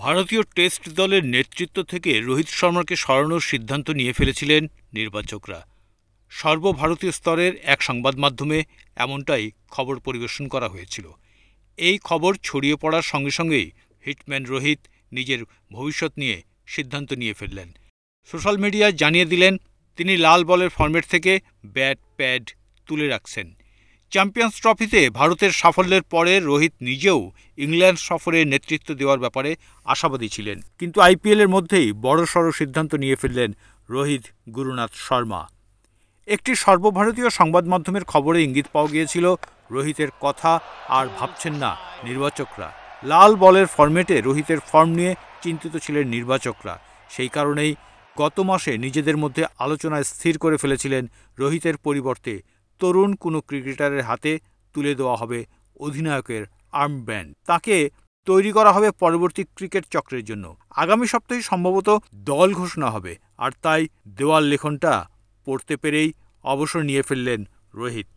ভারতীয় টেস্ট দলের নেতৃত্ব থেকে রোহিত শর্মাকে সরানোর সিদ্ধান্ত নিয়ে ফেলেছিলেন নির্বাচকরা। সর্বভারতীয় স্তরের এক সংবাদ মাধ্যমে এমনটাই খবর পরিবেশন করা হয়েছিল। এই খবর ছড়িয়ে পড়ার সঙ্গে সঙ্গেই হিটম্যান রোহিত নিজের ভবিষ্যৎ নিয়ে সিদ্ধান্ত নিয়ে ফেললেন। সোশ্যাল মিডিয়ায় জানিয়ে দিলেন তিনি লাল বলের ফরম্যাট থেকে ব্যাট প্যাড তুলে রাখছেন। চ্যাম্পিয়ন্স ট্রফিতে ভারতের সাফল্যের পরে রোহিত নিজেও ইংল্যান্ড সফরে নেতৃত্ব দেওয়ার ব্যাপারে আশাবাদী ছিলেন, কিন্তু আইপিএলের মধ্যেই বড়সড় সিদ্ধান্ত নিয়ে ফেললেন রোহিত গুরুনাথ শর্মা। একটি সর্বভারতীয় সংবাদ মাধ্যমের খবরে ইঙ্গিত পাওয়া গিয়েছিল রোহিতের কথা আর ভাবছেন না নির্বাচকরা। লাল বলের ফরম্যাটে রোহিতের ফর্ম নিয়ে চিন্তিত ছিলেন নির্বাচকরা। সেই কারণেই গত মাসে নিজেদের মধ্যে আলোচনায় স্থির করে ফেলেছিলেন রোহিতের পরিবর্তে তরুণ কোনো ক্রিকেটারের হাতে তুলে দেওয়া হবে অধিনায়কের আর্মব্যান্ড। তাকে তৈরি করা হবে পরবর্তী ক্রিকেট চক্রের জন্য। আগামী সপ্তাহে সম্ভবত দল ঘোষণা হবে, আর তাই দেওয়াল লেখনটা পড়তে পেরেই অবসর নিয়ে ফেললেন রোহিত।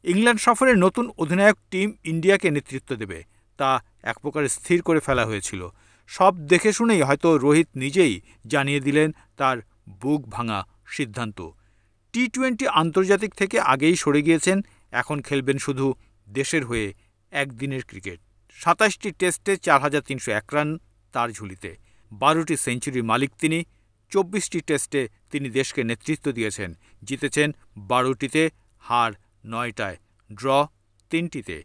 ইংল্যান্ড সফরের নতুন অধিনায়ক টিম ইন্ডিয়াকে নেতৃত্ব দেবে, তা এক প্রকার স্থির করে ফেলা হয়েছিল। সব দেখে শুনেই হয়তো রোহিত নিজেই জানিয়ে দিলেন তার বুক ভাঙা সিদ্ধান্ত। টি-20 আন্তর্জাতিক থেকে আগেই সরে গিয়েছেন, এখন খেলবেন শুধু দেশের হয়ে একদিনের ক্রিকেট। 27টি টেস্টে 4,301 রান তার ঝুলিতে, 12টি সেঞ্চুরির মালিক তিনি। 24টি টেস্টে তিনি দেশকে নেতৃত্ব দিয়েছেন, জিতেছেন 12টিতে, হার 9টায়, ড্র 3টিতে।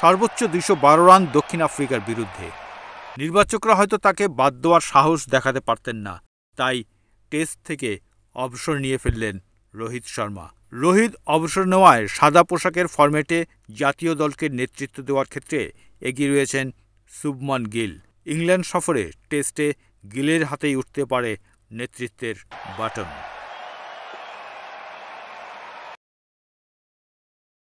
সর্বোচ্চ 212 রান দক্ষিণ আফ্রিকার বিরুদ্ধে। নির্বাচকরা হয়তো তাকে বাদ দেওয়ার সাহস দেখাতে পারতেন না, তাই টেস্ট থেকে অবসর নিয়ে ফেললেন রোহিত শর্মা। রোহিত অবসর নেওয়ায় সাদা পোশাকের ফরম্যাটে জাতীয় দলকে নেতৃত্ব দেওয়ার ক্ষেত্রে এগিয়ে রয়েছেন শুভমান গিল। ইংল্যান্ড সফরে টেস্টে গিলের হাতেই উঠতে পারে নেতৃত্বের বাটন।